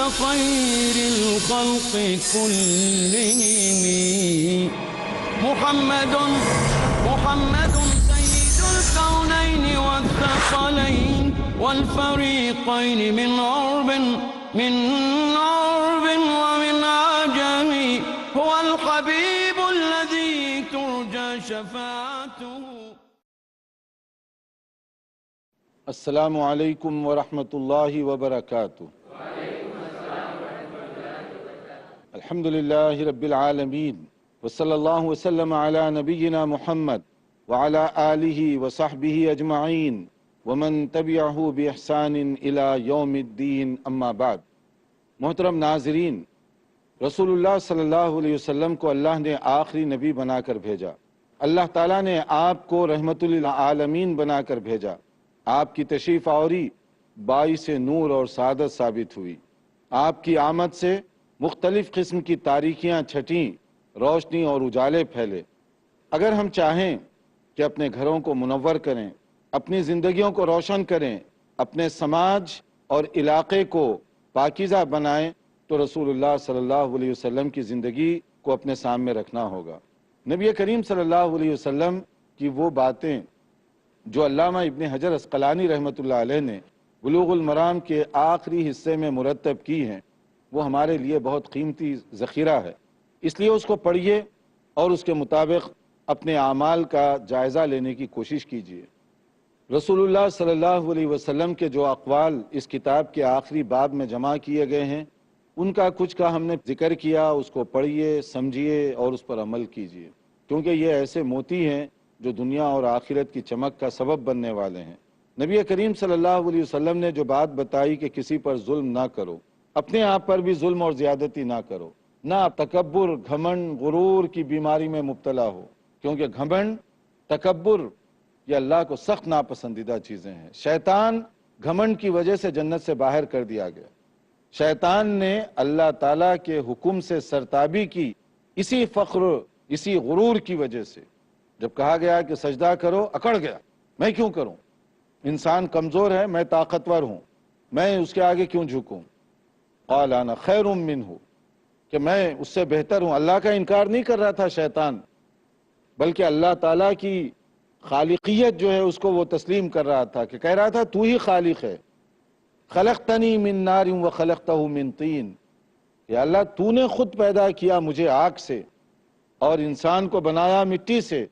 خير الخلق كلهم محمد سيد الكونين والثقلين والفريقين من عرب ومن عجم هو الحبيب الذي ترجى شفاعته. السلام علیکم ورحمۃ اللہ وبرکاتہ. الحمدللہ رب العالمین وصلی اللہ وسلم علی نبینا محمد وعلی آلہ وصحبہ اجمعین ومن تبعہ بإحسان الی یوم الدین. اما بعد. محترم ناظرین، رسول اللہ صلی اللہ علیہ وسلم کو اللہ نے آخری نبی بنا کر بھیجا. اللہ تعالیٰ نے آپ کو رحمت للعالمین بنا کر بھیجا. آپ کی تشریف آوری باعث نور اور سعادت ثابت ہوئی. آپ کی آمد سے مختلف قسم کی تاریکیاں چھٹیں، روشنی اور اجالے پھیلے. اگر ہم چاہیں کہ اپنے گھروں کو منور کریں، اپنی زندگیوں کو روشن کریں، اپنے سماج اور علاقے کو پاکیزہ بنائیں، تو رسول اللہ صلی اللہ علیہ وسلم کی زندگی کو اپنے سامنے رکھنا ہوگا. نبی کریم صلی اللہ علیہ وسلم کی وہ باتیں جو علامہ ابن حجر عسقلانی رحمۃ اللہ علیہ نے بلوغ المرام کے آخری حصے میں مرتب کی ہیں، وہ ہمارے لیے بہت قیمتی ذخیرہ ہے. اس لیے اس کو پڑھیے اور اس کے مطابق اپنے اعمال کا جائزہ لینے کی کوشش کیجیے. رسول اللہ صلی اللہ علیہ وسلم کے جو اقوال اس کتاب کے آخری باب میں جمع کیے گئے ہیں، ان کا کچھ کا ہم نے ذکر کیا. اس کو پڑھیے، سمجھیے اور اس پر عمل کیجیے، کیونکہ یہ ایسے موتی ہیں جو دنیا اور آخرت کی چمک کا سبب بننے والے ہیں. نبی کریم صلی اللہ علیہ وسلم نے جو بات بتائی کہ کسی پر ظلم نہ کرو، اپنے آپ پر بھی ظلم اور زیادتی نہ کرو، نہ تکبر، گھمنڈ، غرور کی بیماری میں مبتلا ہو، کیونکہ گھمنڈ، تکبر یہ اللہ کو سخت ناپسندیدہ چیزیں ہیں. شیطان گھمنڈ کی وجہ سے جنت سے باہر کر دیا گیا. شیطان نے اللہ تعالیٰ کے حکم سے سرتابی کی اسی فخر، اسی غرور کی وجہ سے. جب کہا گیا کہ سجدہ کرو، اکڑ گیا، میں کیوں کروں؟ انسان کمزور ہے، میں طاقتور ہوں، میں اس کے آگے کیوں جھکوں؟ قال انا خیر منہ، کہ میں اس سے بہتر ہوں. اللہ کا انکار نہیں کر رہا تھا شیطان، بلکہ اللہ تعالیٰ کی خالقیت جو ہے اس کو وہ تسلیم کر رہا تھا، کہ کہہ رہا تھا تو ہی خالق ہے. خلقتنی من نار وخلقتہ من طین، یا اللہ تو نے خود پیدا کیا مجھے آگ سے اور انسان کو بنایا مٹی سے.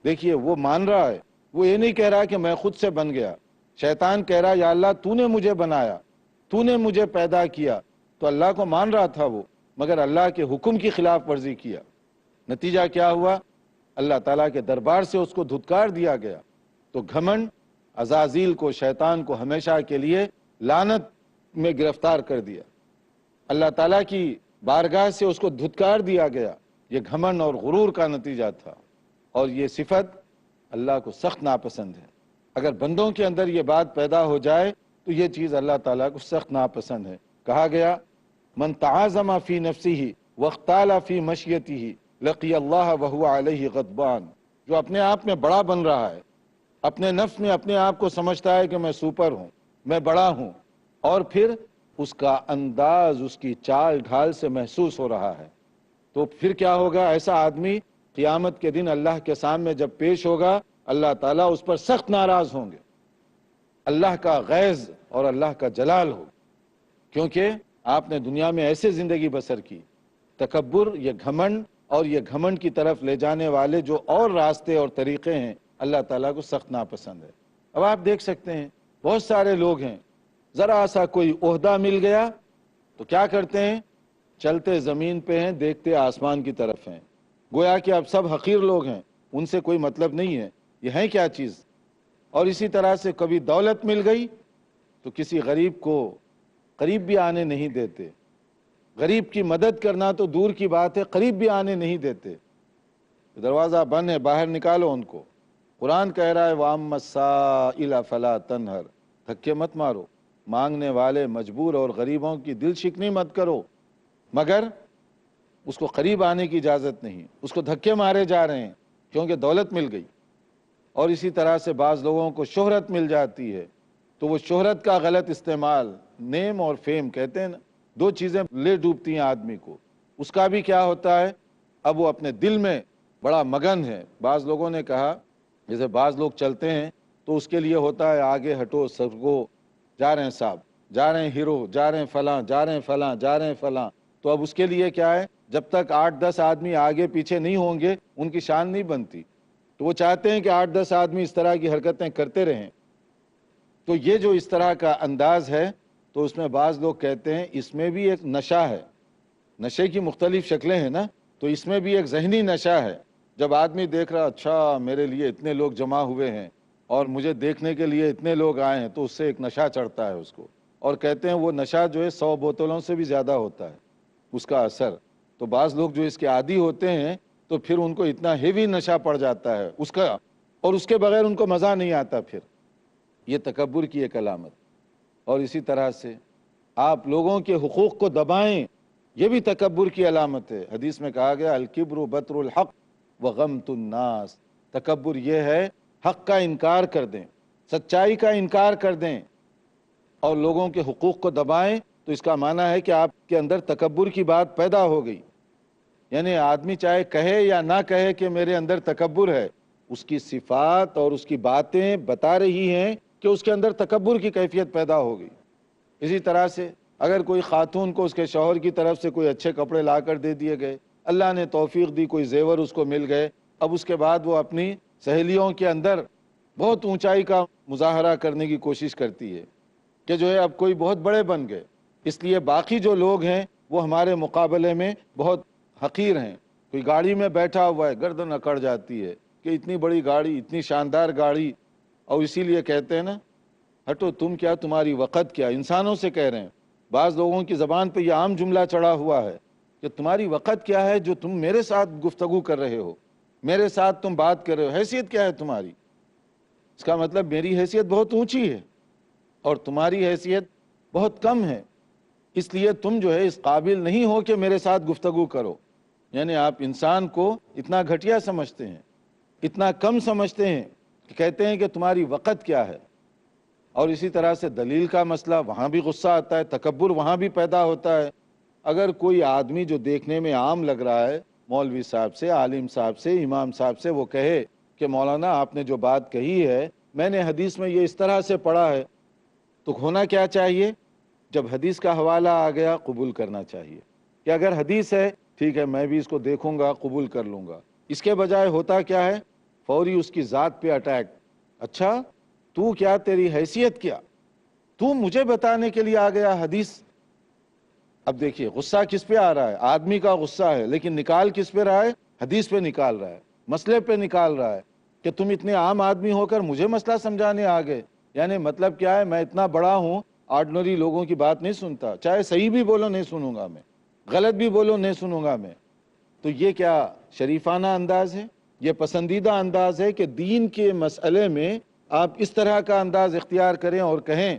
دیکھیے وہ مان رہا ہے، وہ یہ نہیں کہہ رہا کہ میں خود سے بن گیا. شیطان کہہ رہا یا اللہ تو نے مجھے بنایا، تو نے مجھے پیدا کیا. تو اللہ کو مان رہا تھا وہ، مگر اللہ کے حکم کی خلاف ورزی کیا. نتیجہ کیا ہوا؟ اللہ تعالیٰ کے دربار سے اس کو دھتکار دیا گیا. تو گھمنڈ عزازیل کو، شیطان کو ہمیشہ کے لیے لعنت میں گرفتار کر دیا. اللہ تعالیٰ کی بارگاہ سے اس کو دھتکار دیا گیا. یہ گھمنڈ اور غرور کا نتیجہ تھا، اور یہ صفت اللہ کو سخت ناپسند ہے. اگر بندوں کے اندر یہ بات پیدا ہو جائے تو یہ چیز اللہ تعالیٰ کو سخت ناپسند ہے. کہا گیا من تعاظم فی نفسہ واختال فی مشیتہ لقی اللہ وہو علیہ غضبان. جو اپنے آپ میں بڑا بن رہا ہے، اپنے نفس میں اپنے آپ کو سمجھتا ہے کہ میں سپر ہوں، میں بڑا ہوں، اور پھر اس کا انداز، اس کی چال ڈھال سے محسوس ہو رہا ہے، تو پھر کیا ہوگا؟ ایسا آدمی قیامت کے دن اللہ کے سامنے جب پیش ہوگا، اللہ تعالیٰ اس پر سخت ناراض ہوں گے. اللہ کا غیظ اور اللہ کا جلال ہو، کیونکہ آپ نے دنیا میں ایسے زندگی بسر کی. تکبر، یہ گھمنڈ اور یہ گھمنڈ کی طرف لے جانے والے جو اور راستے اور طریقے ہیں، اللہ تعالیٰ کو سخت ناپسند ہے. اب آپ دیکھ سکتے ہیں بہت سارے لوگ ہیں، ذرا سا کوئی عہدہ مل گیا تو کیا کرتے ہیں؟ چلتے زمین پہ ہیں، دیکھتے آسمان کی طرف ہیں، گویا کہ اب سب حقیر لوگ ہیں، ان سے کوئی مطلب نہیں ہے، یہ ہے کیا چیز. اور اسی طرح سے کبھی دولت مل گئی تو کسی غریب کو قریب بھی آنے نہیں دیتے. غریب کی مدد کرنا تو دور کی بات ہے، قریب بھی آنے نہیں دیتے. دروازہ بند ہے، باہر نکالو ان کو. قرآن کہہ رہا ہے وَأَمَّا السَّائِلَ فَلَا تَنْهَرْ، دھکے مت مارو، مانگنے والے مجبور اور غریبوں کی دل شکنی مت کرو، مگر اس کو قریب آنے کی اجازت نہیں، اس کو دھکے مارے جا رہے ہیں کیونکہ دولت مل گئی. اور اسی طرح سے بعض لوگوں کو شہرت مل جاتی ہے تو وہ شہرت کا غلط استعمال، نیم اور فیم کہتے ہیں نا، دو چیزیں لے ڈوبتی ہیں آدمی کو، اس کا بھی کیا ہوتا ہے، اب وہ اپنے دل میں بڑا مگن ہے۔ بعض لوگوں نے کہا جیسے بعض لوگ چلتے ہیں تو اس کے لیے ہوتا ہے آگے ہٹو سب کو، جا رہے ہیں صاحب، جا رہے ہیں ہیرو، جا رہے ہیں فلاں، جا رہے ہیں فلاں، جا رہے ہیں فلاں، تو اب اس کے لیے کیا ہے، جب تک 8-10 آدمی آگے پیچھے نہیں ہوں گے ان کی شان نہیں بنتی، تو وہ چاہتے ہیں کہ 8-10 آدمی اس طرح کی حرکتیں کرتے رہیں۔ تو یہ جو اس طرح کا انداز ہے تو اس میں بعض لوگ کہتے ہیں اس میں بھی ایک نشہ ہے، نشے کی مختلف شکلیں ہیں نا، تو اس میں بھی ایک ذہنی نشہ ہے۔ جب آدمی دیکھ رہا اچھا میرے لیے اتنے لوگ جمع ہوئے ہیں اور مجھے دیکھنے کے لیے اتنے لوگ آئے ہیں، تو اس سے ایک نشہ چڑھتا ہے اس کو، اور کہتے ہیں وہ نشہ جو ہے 100 بوتلوں سے بھی زیادہ ہوتا ہے اس کا اثر۔ تو بعض لوگ جو اس کے عادی ہوتے ہیں تو پھر ان کو اتنا ہیوی نشہ پڑ جاتا ہے اس کا، اور اس کے بغیر ان کو مزہ نہیں آتا پھر۔ یہ تکبر کی ایک علامت۔ اور اسی طرح سے آپ لوگوں کے حقوق کو دبائیں، یہ بھی تکبر کی علامت ہے۔ حدیث میں کہا گیا الکبر بطر الحق وغمت الناس، تکبر یہ ہے حق کا انکار کر دیں، سچائی کا انکار کر دیں اور لوگوں کے حقوق کو دبائیں، تو اس کا معنی ہے کہ آپ کے اندر تکبر کی بات پیدا ہو گئی۔ یعنی آدمی چاہے کہے یا نہ کہے کہ میرے اندر تکبر ہے، اس کی صفات اور اس کی باتیں بتا رہی ہیں کہ اس کے اندر تکبر کی کیفیت پیدا ہو گئی۔ اسی طرح سے اگر کوئی خاتون کو اس کے شوہر کی طرف سے کوئی اچھے کپڑے لا کر دے دیے گئے، اللہ نے توفیق دی، کوئی زیور اس کو مل گئے، اب اس کے بعد وہ اپنی سہیلیوں کے اندر بہت اونچائی کا مظاہرہ کرنے کی کوشش کرتی ہے کہ جو ہے اب کوئی بہت بڑے بن گئے، اس لیے باقی جو لوگ ہیں وہ ہمارے مقابلے میں بہت حقیر ہیں۔ کوئی گاڑی میں بیٹھا ہوا ہے، گردن اکڑ جاتی ہے کہ اتنی بڑی گاڑی، اتنی شاندار گاڑی، اور اسی لیے کہتے ہیں نا ہٹو تم کیا، تمہاری وقت کیا، انسانوں سے کہہ رہے ہیں۔ بعض لوگوں کی زبان پہ یہ عام جملہ چڑھا ہوا ہے کہ تمہاری وقت کیا ہے جو تم میرے ساتھ گفتگو کر رہے ہو، میرے ساتھ تم بات کر رہے ہو، حیثیت کیا ہے تمہاری؟ اس کا مطلب میری حیثیت بہت اونچی ہے اور تمہاری حیثیت بہت کم ہے، اس لیے تم جو ہے اس قابل نہیں ہو کہ میرے ساتھ گفتگو کرو۔ یعنی آپ انسان کو اتنا گھٹیا سمجھتے ہیں، اتنا کم سمجھتے ہیں کہ کہتے ہیں کہ تمہاری وقت کیا ہے۔ اور اسی طرح سے دلیل کا مسئلہ، وہاں بھی غصہ آتا ہے، تکبر وہاں بھی پیدا ہوتا ہے۔ اگر کوئی آدمی جو دیکھنے میں عام لگ رہا ہے، مولوی صاحب سے، عالم صاحب سے، امام صاحب سے، وہ کہے کہ مولانا آپ نے جو بات کہی ہے میں نے حدیث میں یہ اس طرح سے پڑھا ہے، تو ہونا کیا چاہیے؟ جب حدیث کا حوالہ آ گیا قبول کرنا چاہیے کہ اگر حدیث ہے ٹھیک ہے میں بھی اس کو دیکھوں گا، قبول کر لوں گا۔ اس کے بجائے ہوتا کیا ہے، فوری اس کی ذات پہ اٹیک۔ اچھا تو کیا، تیری حیثیت کیا، تو مجھے بتانے کے لیے آ گیا حدیث؟ اب دیکھیے غصہ کس پہ آ رہا ہے، آدمی کا غصہ ہے، لیکن نکال کس پہ رہا ہے، حدیث پہ نکال رہا ہے، مسئلے پہ نکال رہا ہے کہ تم اتنے عام آدمی ہو کر مجھے مسئلہ سمجھانے آ گئے۔ یعنی مطلب کیا ہے، میں اتنا بڑا ہوں، آرڈنری لوگوں کی بات نہیں سنتا، چاہے صحیح بھی بولو نہیں سنوں گا میں، غلط بھی بولو نہیں سنوں گا میں۔ تو یہ کیا شریفانہ انداز ہے؟ یہ پسندیدہ انداز ہے کہ دین کے مسئلے میں آپ اس طرح کا انداز اختیار کریں اور کہیں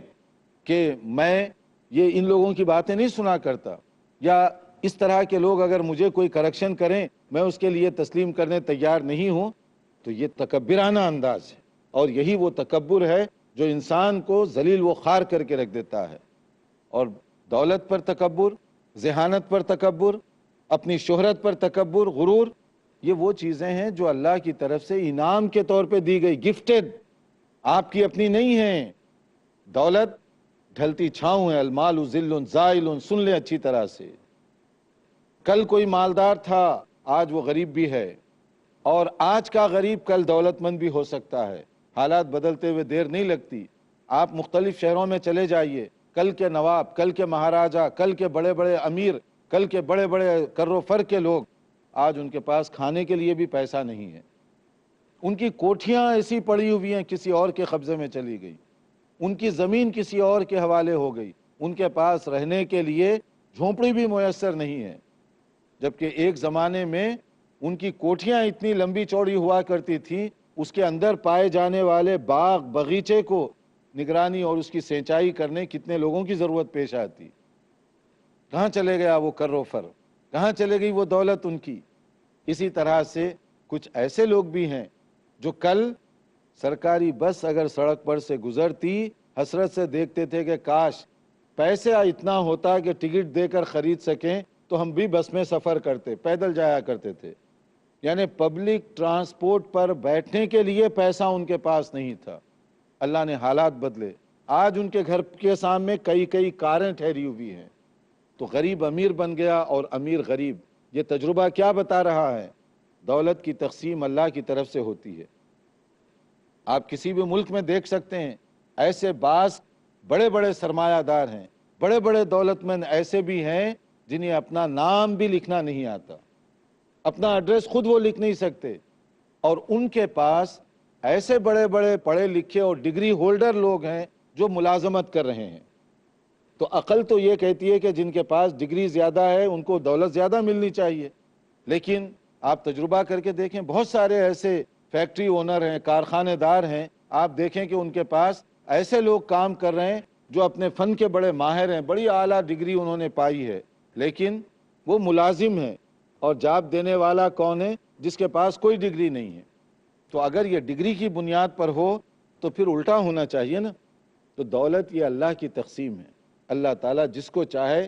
کہ میں یہ ان لوگوں کی باتیں نہیں سنا کرتا، یا اس طرح کے لوگ اگر مجھے کوئی کریکشن کریں میں اس کے لیے تسلیم کرنے تیار نہیں ہوں۔ تو یہ تکبرانہ انداز ہے، اور یہی وہ تکبر ہے جو انسان کو ذلیل و خوار کر کے رکھ دیتا ہے۔ اور دولت پر تکبر، ذہانت پر تکبر، اپنی شہرت پر تکبر، غرور، یہ وہ چیزیں ہیں جو اللہ کی طرف سے انعام کے طور پہ دی گئی، گفٹڈ، آپ کی اپنی نہیں ہیں۔ دولت ڈھلتی چھاؤں ہے، المال ذل زائل، سن لیں اچھی طرح سے۔ کل کوئی مالدار تھا، آج وہ غریب بھی ہے، اور آج کا غریب کل دولت مند بھی ہو سکتا ہے۔ حالات بدلتے ہوئے دیر نہیں لگتی۔ آپ مختلف شہروں میں چلے جائیے، کل کے نواب، کل کے مہاراجا، کل کے بڑے بڑے امیر، کل کے بڑے بڑے کرو فر کے لوگ، آج ان کے پاس کھانے کے لیے بھی پیسہ نہیں ہے۔ ان کی کوٹھیاں ایسی پڑی ہوئی ہیں کسی اور کے قبضے میں چلی گئی، ان کی زمین کسی اور کے حوالے ہو گئی، ان کے پاس رہنے کے لیے جھونپڑی بھی میسر نہیں ہے۔ جبکہ ایک زمانے میں ان کی کوٹھیاں اتنی لمبی چوڑی ہوا کرتی تھیں، اس کے اندر پائے جانے والے باغ باغیچے کو نگرانی اور اس کی سینچائی کرنے کتنے لوگوں کی ضرورت پیش آتی۔ کہاں چلے گیا وہ کر و فر، کہاں چلے گئی وہ دولت ان کی؟ اسی طرح سے کچھ ایسے لوگ بھی ہیں جو کل سرکاری بس اگر سڑک پر سے گزرتی حسرت سے دیکھتے تھے کہ کاش پیسہ اتنا ہوتا کہ ٹکٹ دے کر خرید سکیں تو ہم بھی بس میں سفر کرتے، پیدل جایا کرتے تھے. یعنی پبلک ٹرانسپورٹ پر بیٹھنے کے لیے پیسہ ان کے پاس نہیں تھا. اللہ نے حالات بدلے. آج ان کے گھر کے سامنے کئی کاریں ٹھہری ہوئی ہیں. تو غریب امیر بن گیا اور امیر غریب. یہ تجربہ کیا بتا رہا ہے؟ دولت کی تقسیم اللہ کی طرف سے ہوتی ہے. آپ کسی بھی ملک میں دیکھ سکتے ہیں ایسے بعض بڑے بڑے سرمایہ دار ہیں، بڑے بڑے دولت مند ایسے بھی ہیں جنہیں اپنا نام بھی لکھنا نہیں آتا، اپنا ایڈریس خود وہ لکھ نہیں سکتے، اور ان کے پاس ایسے بڑے بڑے پڑھے لکھے اور ڈگری ہولڈر لوگ ہیں جو ملازمت کر رہے ہیں. تو عقل تو یہ کہتی ہے کہ جن کے پاس ڈگری زیادہ ہے ان کو دولت زیادہ ملنی چاہیے. لیکن آپ تجربہ کر کے دیکھیں، بہت سارے ایسے فیکٹری اونر ہیں، کارخانے دار ہیں، آپ دیکھیں کہ ان کے پاس ایسے لوگ کام کر رہے ہیں جو اپنے فن کے بڑے ماہر ہیں، بڑی اعلیٰ ڈگری انہوں نے پائی ہے، لیکن وہ ملازم ہیں. اور جاب دینے والا کون ہے؟ جس کے پاس کوئی ڈگری نہیں ہے. تو اگر یہ ڈگری کی بنیاد پر ہو تو پھر الٹا ہونا چاہیے نا. تو دولت یہ اللہ کی تقسیم ہے. اللہ تعالیٰ جس کو چاہے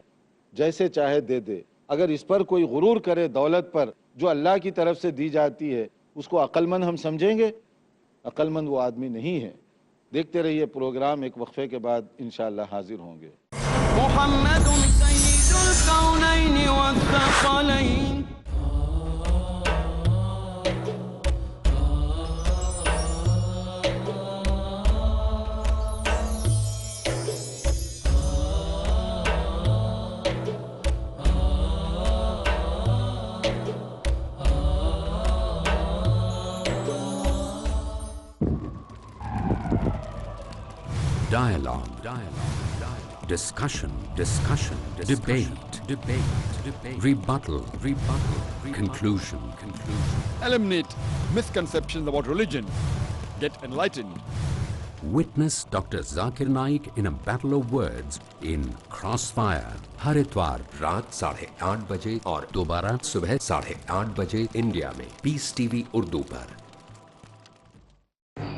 جیسے چاہے دے دے. اگر اس پر کوئی غرور کرے دولت پر جو اللہ کی طرف سے دی جاتی ہے، اس کو عقل مند ہم سمجھیں گے؟ عقل مند وہ آدمی نہیں ہے. دیکھتے رہیے پروگرام، ایک وقفے کے بعد انشاءاللہ حاضر ہوں گے. محمد سید ul Konain والثقلین. Dialogue, discussion, debate, rebuttal, conclusion. Eliminate misconceptions about religion. Get enlightened. Witness Dr. Zakir Naik in a battle of words in Crossfire. ہر اتوار رات 8:30 بجے اور دوبارہ صبح 8:30 بجے انڈیا میں پیس ٹی وی اردو پر.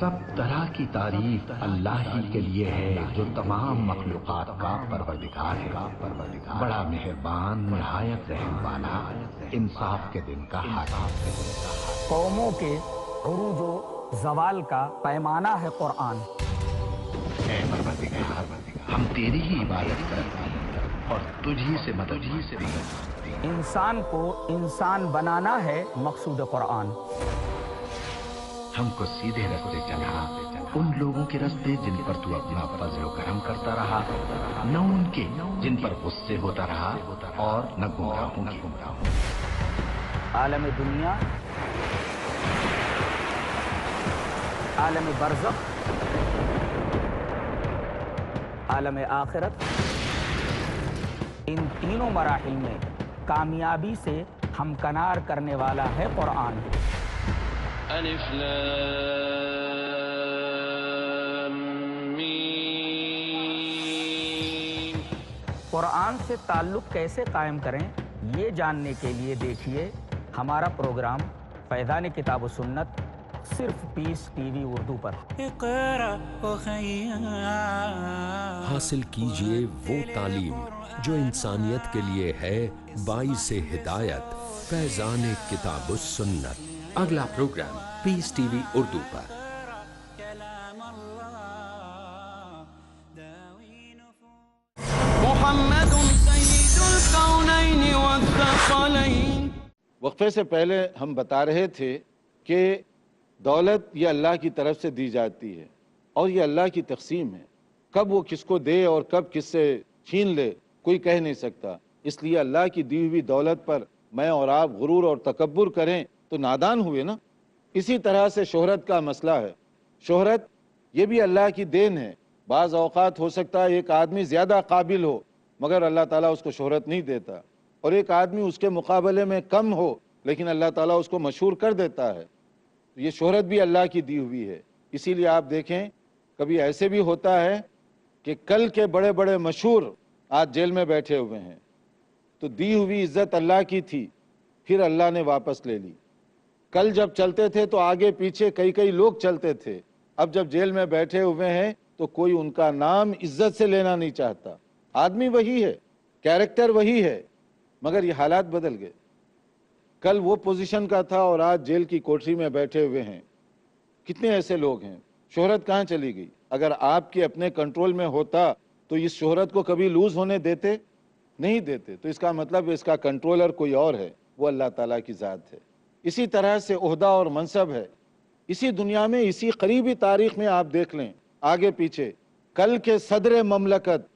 سب طرح کی تعریف اللہ ہی کے لیے ہے جو تمام مخلوقات کا پروردگار ہے. بڑا مہربان، نہایت رحم والا، انصاف کے دن کا حاکم. قوموں کے عروج و زوال کا پیمانہ ہے قرآن. اے پروردگار، ہم تیری ہی عبادت کرتے ہیں اور تجھی سے مدد مانگتے ہیں. انسان کو انسان بنانا ہے مقصود قرآن. ہم کو سیدھے رستے چلا، ان لوگوں کے رستے جن پر تو اپنا فضل و کرم کرتا رہا، نہ ان کے جن پر غصے ہوتا رہا، اور نہ گمراہوں کی. عالم دنیا، عالم برزخ، عالم آخرت، ان تینوں مراحل میں کامیابی سے ہمکنار کرنے والا ہے قرآن. الف لام میم. قرآن سے تعلق کیسے قائم کریں یہ جاننے کے لیے دیکھیے ہمارا پروگرام فیضان کتاب و سنت، صرف پیس ٹی وی اردو پر. حاصل کیجئے وہ تعلیم جو انسانیت کے لیے ہے باعث ہدایت. فیضان کتاب و سنت. اگلا پروگرام پیس ٹی وی اردو پر. محمد سید الکونین والثقلین. وقفے سے پہلے ہم بتا رہے تھے کہ دولت یہ اللہ کی طرف سے دی جاتی ہے اور یہ اللہ کی تقسیم ہے. کب وہ کس کو دے اور کب کس سے چھین لے کوئی کہہ نہیں سکتا. اس لیے اللہ کی دی ہوئی دولت پر میں اور آپ غرور اور تکبر کریں تو نادان ہوئے نا. اسی طرح سے شہرت کا مسئلہ ہے. شہرت یہ بھی اللہ کی دین ہے. بعض اوقات ہو سکتا ہے ایک آدمی زیادہ قابل ہو مگر اللہ تعالیٰ اس کو شہرت نہیں دیتا، اور ایک آدمی اس کے مقابلے میں کم ہو لیکن اللہ تعالیٰ اس کو مشہور کر دیتا ہے. یہ شہرت بھی اللہ کی دی ہوئی ہے. اسی لیے آپ دیکھیں کبھی ایسے بھی ہوتا ہے کہ کل کے بڑے بڑے مشہور آج جیل میں بیٹھے ہوئے ہیں. تو دی ہوئی عزت اللہ کی تھی، پھر اللہ نے واپس لے لی. کل جب چلتے تھے تو آگے پیچھے کئی لوگ چلتے تھے. اب جب جیل میں بیٹھے ہوئے ہیں تو کوئی ان کا نام عزت سے لینا نہیں چاہتا. آدمی وہی ہے، کیریکٹر وہی ہے، مگر یہ حالات بدل گئے۔ کل وہ پوزیشن کا تھا اور آج جیل کی کوٹری میں بیٹھے ہوئے ہیں۔ کتنے ایسے لوگ ہیں؟ شہرت کہاں چلی گئی؟ اگر آپ کے اپنے کنٹرول میں ہوتا تو اس شہرت کو کبھی لوز ہونے دیتے؟ نہیں دیتے۔ تو اس کا مطلب اس کا کنٹرولر کوئی اور ہے، وہ اللہ تعالیٰ کی ذات ہے۔ اسی طرح سے عہدہ اور منصب ہے، اسی دنیا میں، اسی قریبی تاریخ میں آپ دیکھ لیں آگے پیچھے، کل کے صدر مملکت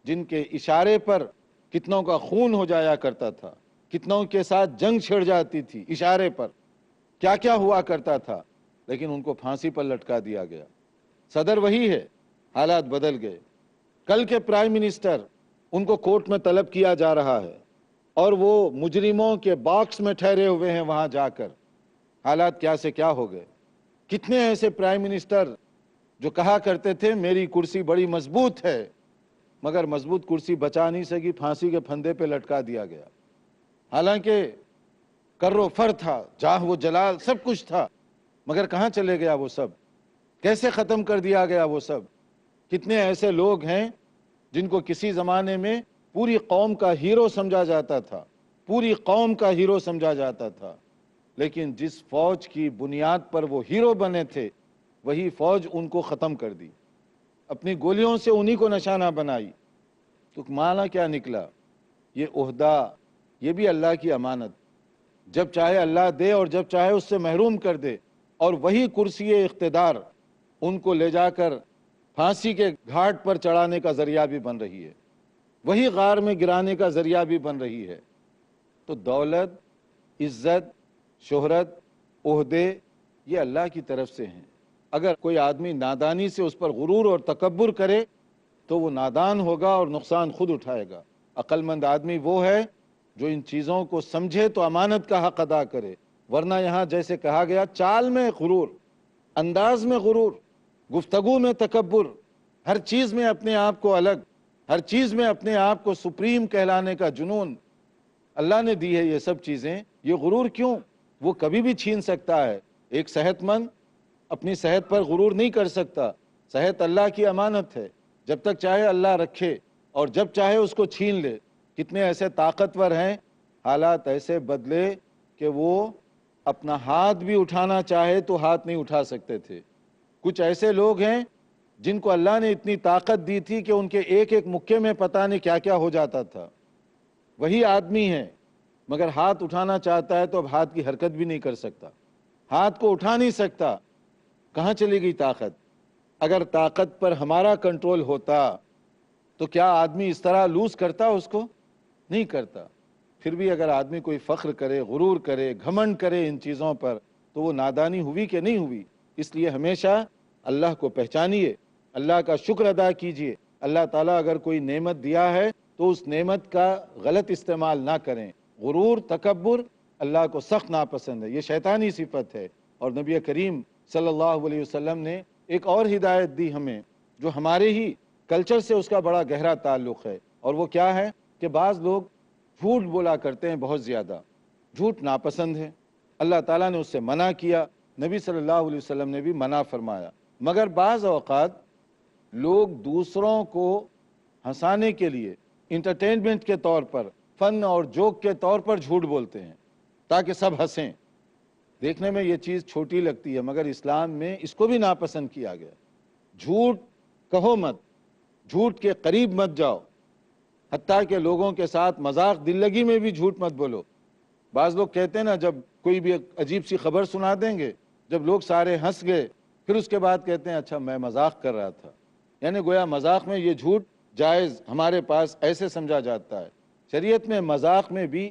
جن کے اشارے پر کتنوں کا خون ہو جایا کرتا تھا، کتنوں کے ساتھ جنگ چھڑ جاتی تھی اشارے پر، کیا کیا ہوا کرتا تھا، لیکن ان کو پھانسی پر لٹکا دیا گیا۔ صدر وہی ہے، حالات بدل گئے۔ کل کے پرائم منسٹر، ان کو کورٹ میں طلب کیا جا رہا ہے اور وہ مجرموں کے باکس میں ٹھہرے ہوئے ہیں وہاں جا کر۔ حالات کیا سے کیا ہو گئے۔ کتنے ایسے پرائم منسٹر جو کہا کرتے تھے میری کرسی بڑی مضبوط ہے، مگر مضبوط کرسی بچا نہیں سکی، پھانسی کے پھندے پہ لٹکا دیا گیا۔ حالانکہ کر و فر تھا، جاہ و جلال سب کچھ تھا، مگر کہاں چلے گیا وہ سب؟ کیسے ختم کر دیا گیا وہ سب؟ کتنے ایسے لوگ ہیں جن کو کسی زمانے میں پوری قوم کا ہیرو سمجھا جاتا تھا، پوری قوم کا ہیرو سمجھا جاتا تھا، لیکن جس فوج کی بنیاد پر وہ ہیرو بنے تھے وہی فوج ان کو ختم کر دی، اپنی گولیوں سے انہی کو نشانہ بنائی۔ تو معنی کیا نکلا؟ یہ عہدہ، یہ بھی اللہ کی امانت، جب چاہے اللہ دے اور جب چاہے اس سے محروم کر دے، اور وہی کرسی اقتدار ان کو لے جا کر پھانسی کے گھاٹ پر چڑھانے کا ذریعہ بھی بن رہی ہے، وہی غار میں گرانے کا ذریعہ بھی بن رہی ہے۔ تو دولت، عزت، شہرت، عہدے یہ اللہ کی طرف سے ہیں۔ اگر کوئی آدمی نادانی سے اس پر غرور اور تکبر کرے تو وہ نادان ہوگا اور نقصان خود اٹھائے گا۔ عقل مند آدمی وہ ہے جو ان چیزوں کو سمجھے تو امانت کا حق ادا کرے، ورنہ یہاں جیسے کہا گیا چال میں غرور، انداز میں غرور، گفتگو میں تکبر، ہر چیز میں اپنے آپ کو الگ، ہر چیز میں اپنے آپ کو سپریم کہلانے کا جنون۔ اللہ نے دی ہے یہ سب چیزیں، یہ غرور کیوں؟ وہ کبھی بھی چھین سکتا ہے۔ ایک صحت مند اپنی صحت پر غرور نہیں کر سکتا، صحت اللہ کی امانت ہے، جب تک چاہے اللہ رکھے اور جب چاہے اس کو چھین لے۔ کتنے ایسے طاقتور ہیں، حالات ایسے بدلے کہ وہ اپنا ہاتھ بھی اٹھانا چاہے تو ہاتھ نہیں اٹھا سکتے تھے۔ کچھ ایسے لوگ ہیں جن کو اللہ نے اتنی طاقت دی تھی کہ ان کے ایک ایک مکے میں پتہ نہیں کیا کیا ہو جاتا تھا، وہی آدمی ہے، مگر ہاتھ اٹھانا چاہتا ہے تو اب ہاتھ کی حرکت بھی نہیں کر سکتا، ہاتھ کو اٹھا نہیں سکتا۔ کہاں چلی گئی طاقت؟ اگر طاقت پر ہمارا کنٹرول ہوتا تو کیا آدمی اس طرح لوز کرتا؟ اس کو نہیں کرتا۔ پھر بھی اگر آدمی کوئی فخر کرے، غرور کرے، گھمنڈ کرے ان چیزوں پر، تو وہ نادانی ہوئی کہ نہیں ہوئی؟ اس لیے ہمیشہ اللہ کو پہچانیے، اللہ کا شکر ادا کیجیے۔ اللہ تعالیٰ اگر کوئی نعمت دیا ہے تو اس نعمت کا غلط استعمال نہ کریں۔ غرور، تکبر اللہ کو سخت ناپسند ہے، یہ شیطانی صفت ہے۔ اور نبی کریم صلی اللہ علیہ وسلم نے ایک اور ہدایت دی ہمیں جو ہمارے ہی کلچر سے اس کا بڑا گہرا تعلق ہے، اور وہ کیا ہے کہ بعض لوگ جھوٹ بولا کرتے ہیں، بہت زیادہ جھوٹ ناپسند ہے، اللہ تعالیٰ نے اس سے منع کیا، نبی صلی اللہ علیہ وسلم نے بھی منع فرمایا۔ مگر بعض اوقات لوگ دوسروں کو ہنسانے کے لیے، انٹرٹینمنٹ کے طور پر، فن اور جوک کے طور پر جھوٹ بولتے ہیں تاکہ سب ہنسیں۔ دیکھنے میں یہ چیز چھوٹی لگتی ہے، مگر اسلام میں اس کو بھی ناپسند کیا گیا۔ جھوٹ کہو مت، جھوٹ کے قریب مت جاؤ، حتیٰ کہ لوگوں کے ساتھ مذاق دل لگی میں بھی جھوٹ مت بولو۔ بعض لوگ کہتے ہیں نا، جب کوئی بھی عجیب سی خبر سنا دیں گے، جب لوگ سارے ہنس گئے، پھر اس کے بعد کہتے ہیں اچھا میں مذاق کر رہا تھا، یعنی گویا مذاق میں یہ جھوٹ جائز ہمارے پاس ایسے سمجھا جاتا ہے۔ شریعت میں مذاق میں بھی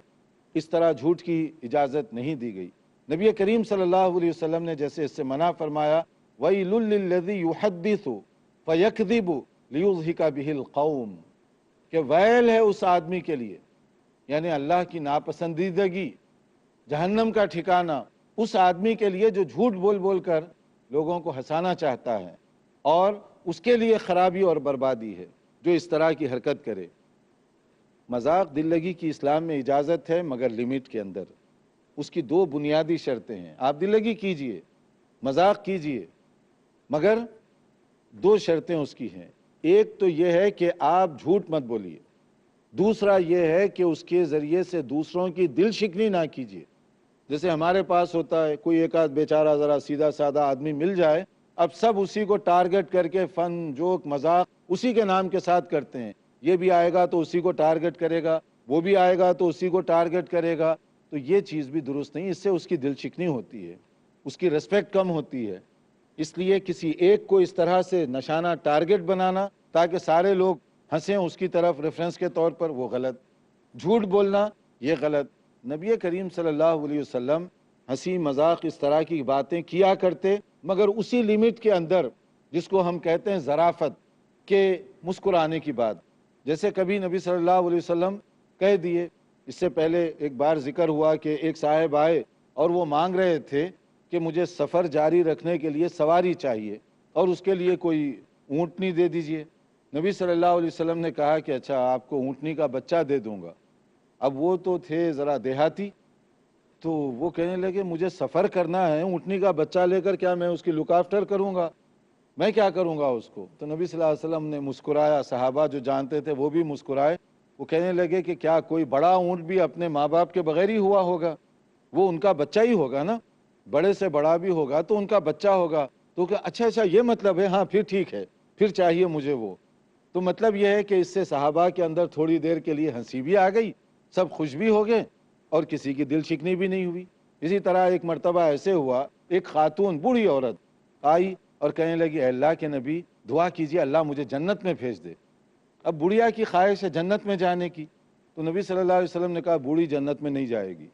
اس طرح جھوٹ کی اجازت نہیں دی گئی۔ نبی کریم صلی اللہ علیہ وسلم نے جیسے اس سے منع فرمایا، وَيْلٌ لِّلَّذِي يُحَدِّثُ فَيَكْذِبُ لِيُضْحِكَ بِهِ الْقَوْمِ، کہ ویل ہے اس آدمی کے لیے، یعنی اللہ کی ناپسندیدگی، جہنم کا ٹھکانہ اس آدمی کے لیے جو جھوٹ بول بول کر لوگوں کو ہنسانا چاہتا ہے، اور اس کے لیے خرابی اور بربادی ہے جو اس طرح کی حرکت کرے۔ مذاق دل لگی کی اسلام میں اجازت ہے، مگر لمٹ کے اندر۔ اس کی دو بنیادی شرطیں ہیں۔ آپ دل لگی کیجئے، مذاق کیجئے، مگر دو شرطیں اس کی ہیں۔ ایک تو یہ ہے کہ آپ جھوٹ مت بولیے، دوسرا یہ ہے کہ اس کے ذریعے سے دوسروں کی دل شکنی نہ کیجیے۔ جیسے ہمارے پاس ہوتا ہے، کوئی ایک آدھ بیچارہ ذرا سیدھا سادہ آدمی مل جائے، اب سب اسی کو ٹارگٹ کر کے فن جوک مذاق اسی کے نام کے ساتھ کرتے ہیں، یہ بھی آئے گا تو اسی کو ٹارگٹ کرے گا، وہ بھی آئے گا تو اسی کو ٹارگٹ کرے گا، تو یہ چیز بھی درست نہیں، اس سے اس کی دل شکنی ہوتی ہے، اس کی ریسپیکٹ کم ہوتی ہے۔ اس لیے کسی ایک کو اس طرح سے نشانہ ٹارگٹ بنانا تاکہ سارے لوگ ہنسیں اس کی طرف ریفرنس کے طور پر، وہ غلط۔ جھوٹ بولنا یہ غلط۔ نبی کریم صلی اللہ علیہ وسلم ہنسی مذاق اس طرح کی باتیں کیا کرتے، مگر اسی لیمٹ کے اندر جس کو ہم کہتے ہیں ظرافت کے مسکرانے کی بات۔ جیسے کبھی نبی صلی اللہ علیہ وسلم کہہ دیے، اس سے پہلے ایک بار ذکر ہوا کہ ایک صاحب آئے اور وہ مانگ رہے تھے کہ مجھے سفر جاری رکھنے کے لیے سواری چاہیے اور اس کے لیے کوئی اونٹنی دے دیجئے۔ نبی صلی اللہ علیہ وسلم نے کہا کہ اچھا آپ کو اونٹنی کا بچہ دے دوں گا۔ اب وہ تو تھے ذرا دیہاتی، تو وہ کہنے لگے مجھے سفر کرنا ہے، اونٹنی کا بچہ لے کر کیا میں اس کی لک آفٹر کروں گا، میں کیا کروں گا اس کو؟ تو نبی صلی اللہ علیہ وسلم نے مسکرایا، صحابہ جو جانتے تھے وہ بھی مسکرائے، وہ کہنے لگے کہ کیا کوئی بڑا اونٹ بھی اپنے ماں باپ کے بغیر ہی ہوا ہوگا؟ وہ ان کا بچہ ہی ہوگا نا، بڑے سے بڑا بھی ہوگا تو ان کا بچہ ہوگا۔ تو کہ اچھا یہ مطلب ہے، ہاں پھر ٹھیک ہے، پھر چاہیے مجھے وہ۔ تو مطلب یہ ہے کہ اس سے صحابہ کے اندر تھوڑی دیر کے لیے ہنسی بھی آ گئی، سب خوش بھی ہو گئے اور کسی کی دل شکنی بھی نہیں ہوئی۔ اسی طرح ایک مرتبہ ایسے ہوا، ایک خاتون بوڑھی عورت آئی اور کہنے لگی اے اللہ کے نبی دعا کیجئے اللہ مجھے جنت میں بھیج دے۔ اب بوڑھیا کی خواہش ہے جنت میں جانے کی، تو نبی صلی اللہ علیہ وسلم نے کہا بوڑھی جنت میں نہیں جائے گی،